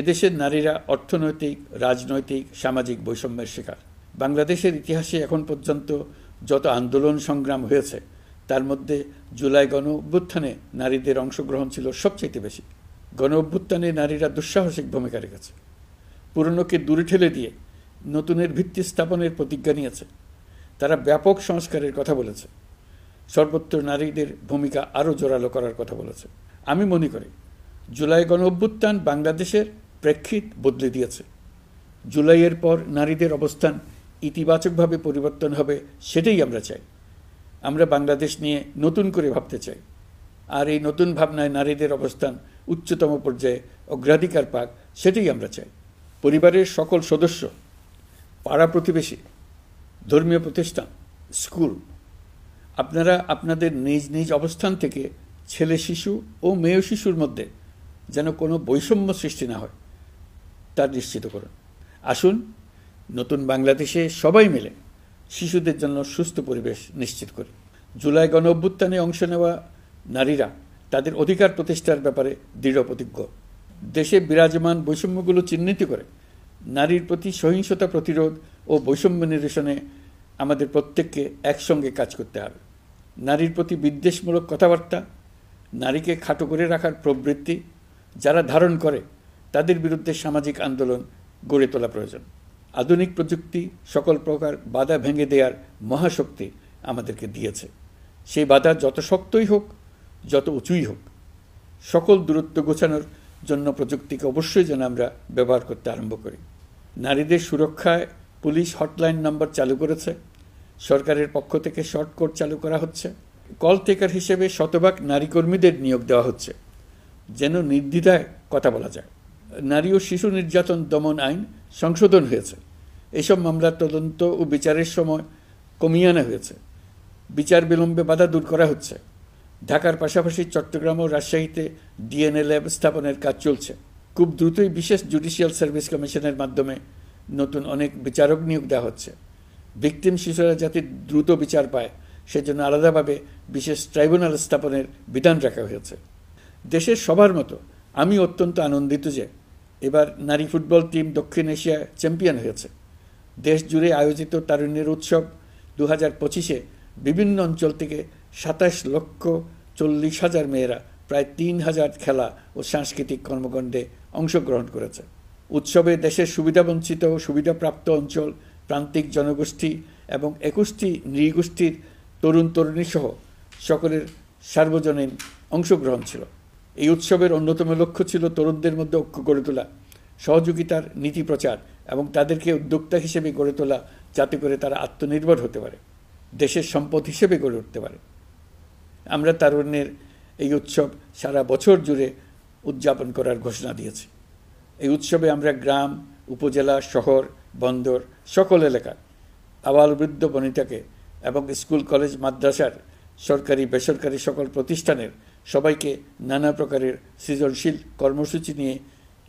এদেশের নারীরা অর্থনৈতিক, রাজনৈতিক, সামাজিক বৈষম্যের শিকার। বাংলাদেশের ইতিহাসে এখন পর্যন্ত যত আন্দোলন সংগ্রাম হয়েছে তার মধ্যে জুলাই গণ অভ্যুত্থানে নারীদের অংশগ্রহণ ছিল সবচেয়ে বেশি। গণ অভ্যুত্থানে নারীরা দুঃসাহসিক ভূমিকা রেখেছে। পুরনোকে দূরে ঠেলে দিয়ে নতুনের ভিত্তি স্থাপনের প্রতিজ্ঞা নিয়েছে। তারা ব্যাপক সংস্কারের কথা বলেছে। সর্বত্র নারীদের ভূমিকা আরও জোরালো করার কথা বলেছে। আমি মনে করি জুলাই গণ অভ্যুত্থান বাংলাদেশের প্রেক্ষিত বদলে দিয়েছে। জুলাইয়ের পর নারীদের অবস্থান ইতিবাচকভাবে পরিবর্তন হবে, সেটাই আমরা চাই। আমরা বাংলাদেশ নিয়ে নতুন করে ভাবতে চাই, আর এই নতুন ভাবনায় নারীদের অবস্থান উচ্চতম পর্যায়ে অগ্রাধিকার পাক, সেটাই আমরা চাই। পরিবারের সকল সদস্য, পাড়া প্রতিবেশী, ধর্মীয় প্রতিষ্ঠান, স্কুল, আপনারা আপনাদের নিজ নিজ অবস্থান থেকে ছেলে শিশু ও মেয়ে শিশুর মধ্যে যেন কোনো বৈষম্য সৃষ্টি না হয় তা নিশ্চিত করুন। আসুন নতুন বাংলাদেশে সবাই মিলে শিশুদের জন্য সুস্থ পরিবেশ নিশ্চিত করি। জুলাই গণ অভ্যুত্থানে অংশ নেওয়া নারীরা তাদের অধিকার প্রতিষ্ঠার ব্যাপারে দৃঢ় প্রতিজ্ঞ। দেশে বিরাজমান বৈষম্যগুলো চিহ্নিত করে নারীর প্রতি সহিংসতা প্রতিরোধ ও বৈষম্য নিরসনে আমাদের প্রত্যেককে একসঙ্গে কাজ করতে হবে। নারীর প্রতি বিদ্বেষমূলক কথাবার্তা, নারীকে খাটো করে রাখার প্রবৃত্তি যারা ধারণ করে তাদের বিরুদ্ধে সামাজিক আন্দোলন গড়ে তোলা প্রয়োজন। আধুনিক প্রযুক্তি সকল প্রকার বাধা ভেঙে দেওয়ার মহাশক্তি আমাদেরকে দিয়েছে। সেই বাধা যত শক্তই হোক, যত উঁচুই হোক, সকল দূরত্ব গোছানোর জন্য প্রযুক্তিকে অবশ্যই যেন আমরা ব্যবহার করতে আরম্ভ করি। নারীদের সুরক্ষায় পুলিশ হটলাইন নাম্বার চালু করেছে। সরকারের পক্ষ থেকে শর্ট কোড চালু করা হচ্ছে। কল টেকার হিসেবে শতভাগ নারী কর্মীদের নিয়োগ দেওয়া হচ্ছে, যেন নির্দ্বিধায় কথা বলা যায়। নারী ও শিশু নির্যাতন দমন আইন সংশোধন হয়েছে। এসব মামলার তদন্ত ও বিচারের সময় কমিয়ে আনা হয়েছে। বিচার বিলম্বে বাধা দূর করা হচ্ছে। ঢাকার পাশাপাশি চট্টগ্রাম ও রাজশাহীতে ডিএনএ ল্যাব স্থাপনের কাজ চলছে। খুব দ্রুতই বিশেষ জুডিশিয়াল সার্ভিস কমিশনের মাধ্যমে নতুন অনেক বিচারক নিয়োগ দেওয়া হচ্ছে। ভিকটিম শিশুরা যাতে দ্রুত বিচার পায় সেজন্য আলাদাভাবে বিশেষ ট্রাইব্যুনাল স্থাপনের বিধান রাখা হয়েছে। দেশের সবার মতো আমি অত্যন্ত আনন্দিত যে এবার নারী ফুটবল টিম দক্ষিণ এশিয়ায় চ্যাম্পিয়ন হয়েছে। দেশ জুড়ে আয়োজিত তারুণ্যের উৎসব 2025-এ বিভিন্ন অঞ্চল থেকে 27,40,000 মেয়েরা প্রায় 3,000 খেলা ও সাংস্কৃতিক কর্মকাণ্ডে অংশগ্রহণ করেছে। উৎসবে দেশের সুবিধাবঞ্চিত ও সুবিধাপ্রাপ্ত অঞ্চল, প্রান্তিক জনগোষ্ঠী এবং 21টি নৃগোষ্ঠীর তরুণ তরুণী সহ সকলের সার্বজনীন অংশগ্রহণ ছিল। এই উৎসবের অন্যতম লক্ষ্য ছিল তরুণদের মধ্যে ঐক্য গড়ে তোলা, সহযোগিতার নীতি প্রচার এবং তাদেরকে উদ্যোক্তা হিসেবে গড়ে তোলা, যাতে করে তারা আত্মনির্ভর হতে পারে, দেশের সম্পদ হিসেবে গড়ে উঠতে পারে। আমরা তারুণ্যের এই উৎসব সারা বছর জুড়ে উদযাপন করার ঘোষণা দিয়েছি। এই উৎসবে আমরা গ্রাম, উপজেলা, শহর, বন্দর সকল এলাকার আবাল বৃদ্ধ বনিতাকে এবং স্কুল, কলেজ, মাদ্রাসার সরকারি বেসরকারি সকল প্রতিষ্ঠানের সবাইকে নানা প্রকারের সৃজনশীল কর্মসূচি নিয়ে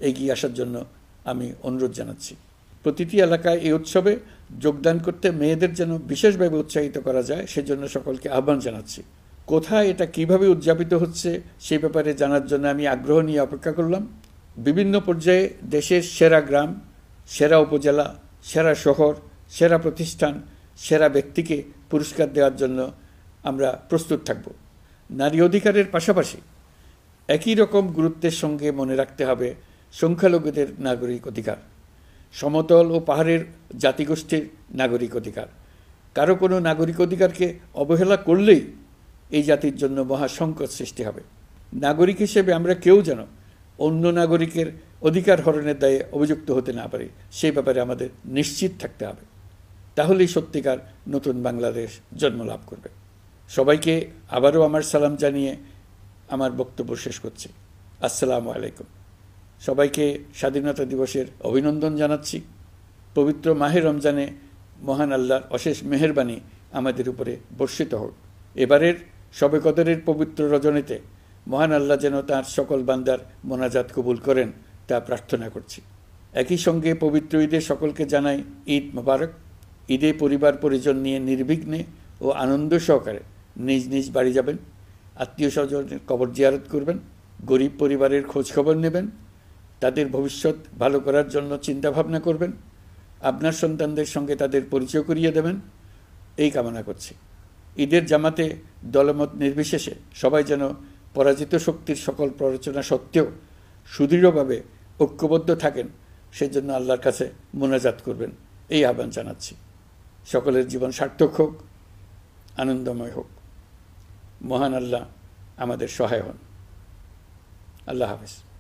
এগিয়ে আসার জন্য আমি অনুরোধ জানাচ্ছি। প্রতিটি এলাকায় এই উৎসবে যোগদান করতে মেয়েদের যেন বিশেষভাবে উৎসাহিত করা যায় সেজন্য সকলকে আহ্বান জানাচ্ছি। কোথায় এটা কিভাবে উদযাপিত হচ্ছে সেই ব্যাপারে জানার জন্য আমি আগ্রহ নিয়ে অপেক্ষা করলাম। বিভিন্ন পর্যায়ে দেশের সেরা গ্রাম, সেরা উপজেলা, সেরা শহর, সেরা প্রতিষ্ঠান, সেরা ব্যক্তিকে পুরস্কার দেওয়ার জন্য আমরা প্রস্তুত থাকব। নারী অধিকারের পাশাপাশি একই রকম গুরুত্বের সঙ্গে মনে রাখতে হবে সংখ্যালঘুদের নাগরিক অধিকার, সমতল ও পাহাড়ের জাতিগোষ্ঠীর নাগরিক অধিকার। কারো কোনো নাগরিক অধিকারকে অবহেলা করলেই এই জাতির জন্য মহা সংকট সৃষ্টি হবে। নাগরিক হিসেবে আমরা কেউ যেন অন্য নাগরিকের অধিকার হরণের দায়ে অভিযুক্ত হতে না পারি, সেই ব্যাপারে আমাদের নিশ্চিত থাকতে হবে। তাহলেই সত্যিকার নতুন বাংলাদেশ জন্ম লাভ করবে। সবাইকে আবারও আমার সালাম জানিয়ে আমার বক্তব্য শেষ করছি। আসসালামু আলাইকুম। সবাইকে স্বাধীনতা দিবসের অভিনন্দন জানাচ্ছি। পবিত্র মাহে রমজানে মহান আল্লাহর অশেষ মেহেরবানি আমাদের উপরে বর্ষিত হোক। এবারের শবে কদরের পবিত্র রজনীতে মহান আল্লাহ যেন তাঁর সকল বান্দার মোনাজাত কবুল করেন তা প্রার্থনা করছি। একই সঙ্গে পবিত্র ঈদে সকলকে জানাই ঈদ মোবারক। ঈদে পরিবার পরিজন নিয়ে নির্বিঘ্নে ও আনন্দ সহকারে নিজ নিজ বাড়ি যাবেন। আত্মীয় স্বজনের কবর জিয়ারত করবেন, গরিব পরিবারের খোঁজখবর নেবেন, তাদের ভবিষ্যৎ ভালো করার জন্য চিন্তাভাবনা করবেন, আপনার সন্তানদের সঙ্গে তাদের পরিচয় করিয়ে দেবেন, এই কামনা করছি। ঈদের জামাতে দলমত নির্বিশেষে সবাই যেন পরাজিত শক্তির সকল প্ররোচনা সত্ত্বেও সুদৃঢ়ভাবে ঐক্যবদ্ধ থাকেন, সেজন্য আল্লাহর কাছে মোনাজাত করবেন, এই আহ্বান জানাচ্ছি। সকলের জীবন সার্থক হোক, আনন্দময় হোক। মহান আল্লাহ আমাদের সহায় হন। আল্লাহ হাফেজ।